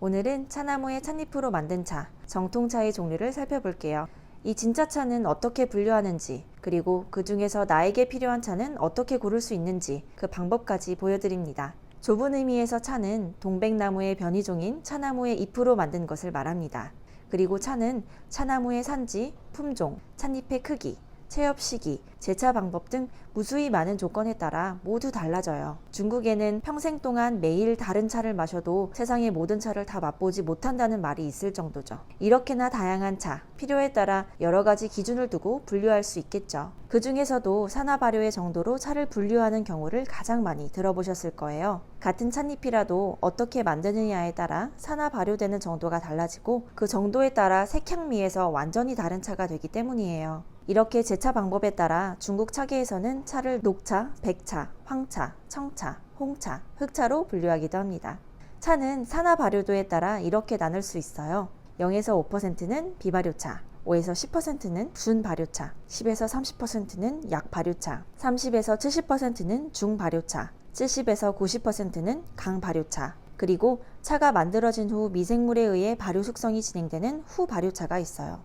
오늘은 차나무의 찻잎으로 만든 차, 정통차의 종류를 살펴볼게요. 이 진짜 차는 어떻게 분류하는지, 그리고 그 중에서 나에게 필요한 차는 어떻게 고를 수 있는지 그 방법까지 보여드립니다. 좁은 의미에서 차는 동백나무의 변이종인 차나무의 잎으로 만든 것을 말합니다. 그리고 차는 차나무의 산지, 품종, 찻잎의 크기, 체엽 시기, 제차 방법 등 무수히 많은 조건에 따라 모두 달라져요. 중국에는 평생 동안 매일 다른 차를 마셔도 세상의 모든 차를 다 맛보지 못한다는 말이 있을 정도죠. 이렇게나 다양한 차, 필요에 따라 여러 가지 기준을 두고 분류할 수 있겠죠. 그 중에서도 산화 발효의 정도로 차를 분류하는 경우를 가장 많이 들어보셨을 거예요. 같은 찻잎이라도 어떻게 만드느냐에 따라 산화 발효되는 정도가 달라지고 그 정도에 따라 색향미에서 완전히 다른 차가 되기 때문이에요. 이렇게 제차 방법에 따라 중국 차계에서는 차를 녹차, 백차, 황차, 청차, 홍차, 흑차로 분류하기도 합니다. 차는 산화 발효도에 따라 이렇게 나눌 수 있어요. 0에서 5%는 비발효차, 5에서 10%는 준발효차, 10에서 30%는 약발효차, 30에서 70%는 중발효차, 70에서 90%는 강발효차, 그리고 차가 만들어진 후 미생물에 의해 발효 숙성이 진행되는 후발효차가 있어요.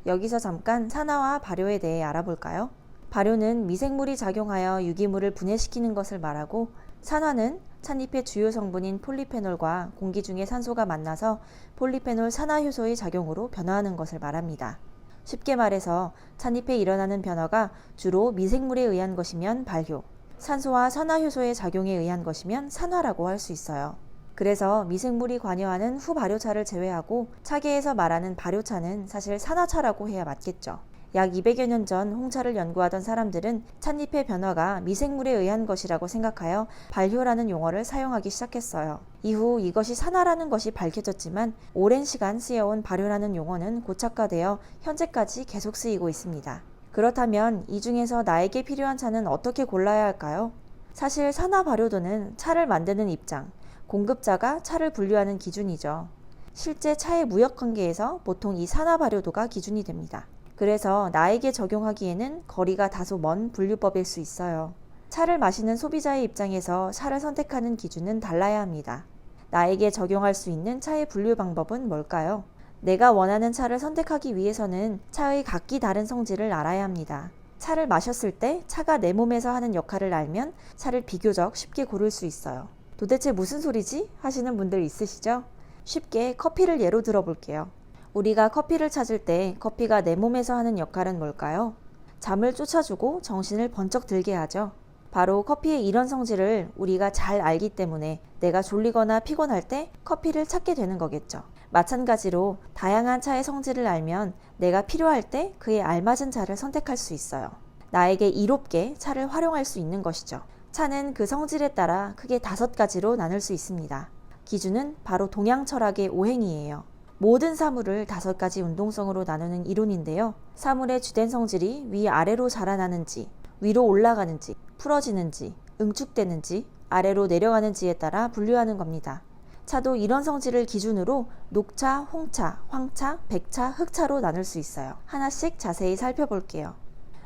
여기서 잠깐 산화와 발효에 대해 알아볼까요? 발효는 미생물이 작용하여 유기물을 분해시키는 것을 말하고, 산화는 찻잎의 주요 성분인 폴리페놀과 공기 중의 산소가 만나서 폴리페놀 산화효소의 작용으로 변화하는 것을 말합니다. 쉽게 말해서 찻잎에 일어나는 변화가 주로 미생물에 의한 것이면 발효, 산소와 산화효소의 작용에 의한 것이면 산화라고 할 수 있어요. 그래서 미생물이 관여하는 후발효차를 제외하고 차계에서 말하는 발효차는 사실 산화차라고 해야 맞겠죠. 약 200여 년 전 홍차를 연구하던 사람들은 찻잎의 변화가 미생물에 의한 것이라고 생각하여 발효라는 용어를 사용하기 시작했어요. 이후 이것이 산화라는 것이 밝혀졌지만 오랜 시간 쓰여온 발효라는 용어는 고착화되어 현재까지 계속 쓰이고 있습니다. 그렇다면 이 중에서 나에게 필요한 차는 어떻게 골라야 할까요? 사실 산화 발효도는 차를 만드는 입장, 공급자가 차를 분류하는 기준이죠. 실제 차의 무역 관계에서 보통 이 산화 발효도가 기준이 됩니다. 그래서 나에게 적용하기에는 거리가 다소 먼 분류법일 수 있어요. 차를 마시는 소비자의 입장에서 차를 선택하는 기준은 달라야 합니다. 나에게 적용할 수 있는 차의 분류 방법은 뭘까요? 내가 원하는 차를 선택하기 위해서는 차의 각기 다른 성질을 알아야 합니다. 차를 마셨을 때 차가 내 몸에서 하는 역할을 알면 차를 비교적 쉽게 고를 수 있어요. 도대체 무슨 소리지? 하시는 분들 있으시죠? 쉽게 커피를 예로 들어볼게요. 우리가 커피를 찾을 때 커피가 내 몸에서 하는 역할은 뭘까요? 잠을 쫓아주고 정신을 번쩍 들게 하죠. 바로 커피의 이런 성질을 우리가 잘 알기 때문에 내가 졸리거나 피곤할 때 커피를 찾게 되는 거겠죠. 마찬가지로 다양한 차의 성질을 알면 내가 필요할 때 그에 알맞은 차를 선택할 수 있어요. 나에게 이롭게 차를 활용할 수 있는 것이죠. 차는 그 성질에 따라 크게 5가지로 나눌 수 있습니다. 기준은 바로 동양 철학의 오행이에요. 모든 사물을 5가지 운동성으로 나누는 이론인데요. 사물의 주된 성질이 위아래로 자라나는지, 위로 올라가는지, 풀어지는지, 응축되는지, 아래로 내려가는지에 따라 분류하는 겁니다. 차도 이런 성질을 기준으로 녹차, 홍차, 황차, 백차, 흑차로 나눌 수 있어요. 하나씩 자세히 살펴볼게요.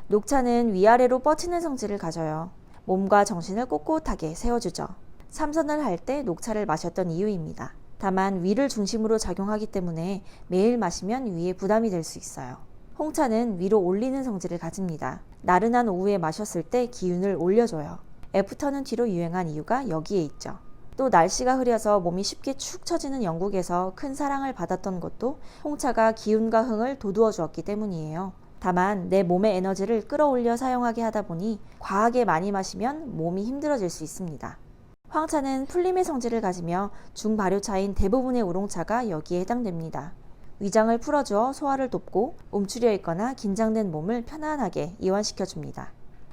녹차는 위아래로 뻗치는 성질을 가져요. 몸과 정신을 꼿꼿하게 세워주죠. 삼선을 할 때 녹차를 마셨던 이유입니다. 다만 위를 중심으로 작용하기 때문에 매일 마시면 위에 부담이 될 수 있어요. 홍차는 위로 올리는 성질을 가집니다. 나른한 오후에 마셨을 때 기운을 올려줘요. 애프터는 뒤로 유행한 이유가 여기에 있죠. 또 날씨가 흐려서 몸이 쉽게 축 처지는 영국에서 큰 사랑을 받았던 것도 홍차가 기운과 흥을 돋우어 주었기 때문이에요. 다만 내 몸의 에너지를 끌어올려 사용하게 하다 보니 과하게 많이 마시면 몸이 힘들어질 수 있습니다. 황차는 풀림의 성질을 가지며 중발효차인 대부분의 우롱차가 여기에 해당됩니다. 위장을 풀어주어 소화를 돕고 움츠려 있거나 긴장된 몸을 편안하게 이완시켜줍니다.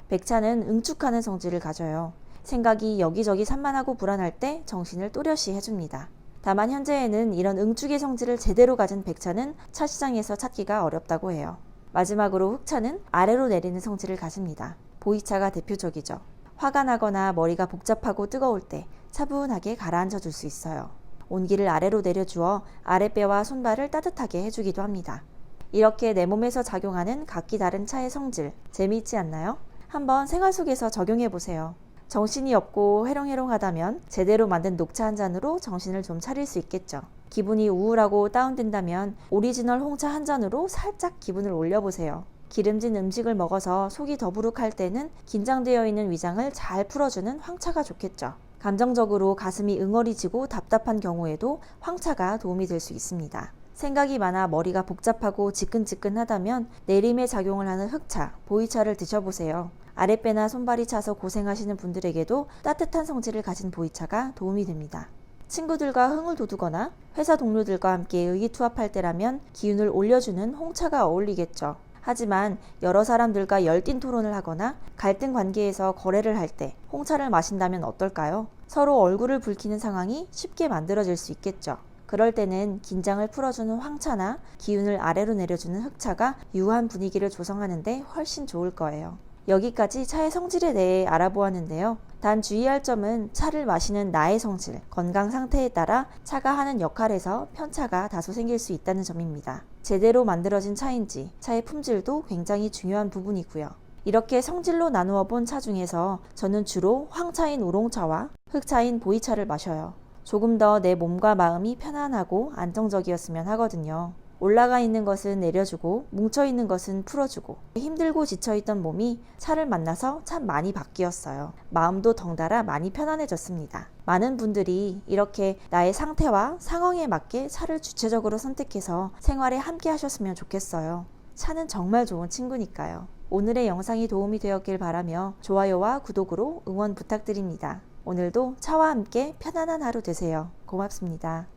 백차는 응축하는 성질을 가져요. 생각이 여기저기 산만하고 불안할 때 정신을 또렷이 해줍니다. 다만 현재에는 이런 응축의 성질을 제대로 가진 백차는 차 시장에서 찾기가 어렵다고 해요. 마지막으로 흑차는 아래로 내리는 성질을 가집니다. 보이차가 대표적이죠. 화가 나거나 머리가 복잡하고 뜨거울 때 차분하게 가라앉혀 줄 수 있어요. 온기를 아래로 내려주어 아랫배와 손발을 따뜻하게 해주기도 합니다. 이렇게 내 몸에서 작용하는 각기 다른 차의 성질, 재미있지 않나요? 한번 생활 속에서 적용해보세요. 정신이 없고 해롱해롱하다면 제대로 만든 녹차 한 잔으로 정신을 좀 차릴 수 있겠죠. 기분이 우울하고 다운된다면 오리지널 홍차 한 잔으로 살짝 기분을 올려보세요. 기름진 음식을 먹어서 속이 더부룩할 때는 긴장되어 있는 위장을 잘 풀어주는 황차가 좋겠죠. 감정적으로 가슴이 응어리지고 답답한 경우에도 황차가 도움이 될 수 있습니다. 생각이 많아 머리가 복잡하고 지끈지끈하다면 내림의 작용을 하는 흑차, 보이차를 드셔보세요. 아랫배나 손발이 차서 고생하시는 분들에게도 따뜻한 성질을 가진 보이차가 도움이 됩니다. 친구들과 흥을 돋우거나 회사 동료들과 함께 의기투합할 때라면 기운을 올려주는 홍차가 어울리겠죠. 하지만 여러 사람들과 열띤 토론을 하거나 갈등 관계에서 거래를 할 때 홍차를 마신다면 어떨까요? 서로 얼굴을 붉히는 상황이 쉽게 만들어질 수 있겠죠. 그럴 때는 긴장을 풀어주는 황차나 기운을 아래로 내려주는 흑차가 유한 분위기를 조성하는 데 훨씬 좋을 거예요. 여기까지 차의 성질에 대해 알아보았는데요. 단 주의할 점은 차를 마시는 나의 성질, 건강 상태에 따라 차가 하는 역할에서 편차가 다소 생길 수 있다는 점입니다. 제대로 만들어진 차인지 차의 품질도 굉장히 중요한 부분이고요. 이렇게 성질로 나누어 본 차 중에서 저는 주로 황차인 우롱차와 흑차인 보이차를 마셔요. 조금 더 내 몸과 마음이 편안하고 안정적이었으면 하거든요. 올라가 있는 것은 내려주고 뭉쳐있는 것은 풀어주고 힘들고 지쳐있던 몸이 차를 만나서 참 많이 바뀌었어요. 마음도 덩달아 많이 편안해졌습니다. 많은 분들이 이렇게 나의 상태와 상황에 맞게 차를 주체적으로 선택해서 생활에 함께 하셨으면 좋겠어요. 차는 정말 좋은 친구니까요. 오늘의 영상이 도움이 되었길 바라며 좋아요와 구독으로 응원 부탁드립니다. 오늘도 차와 함께 편안한 하루 되세요. 고맙습니다.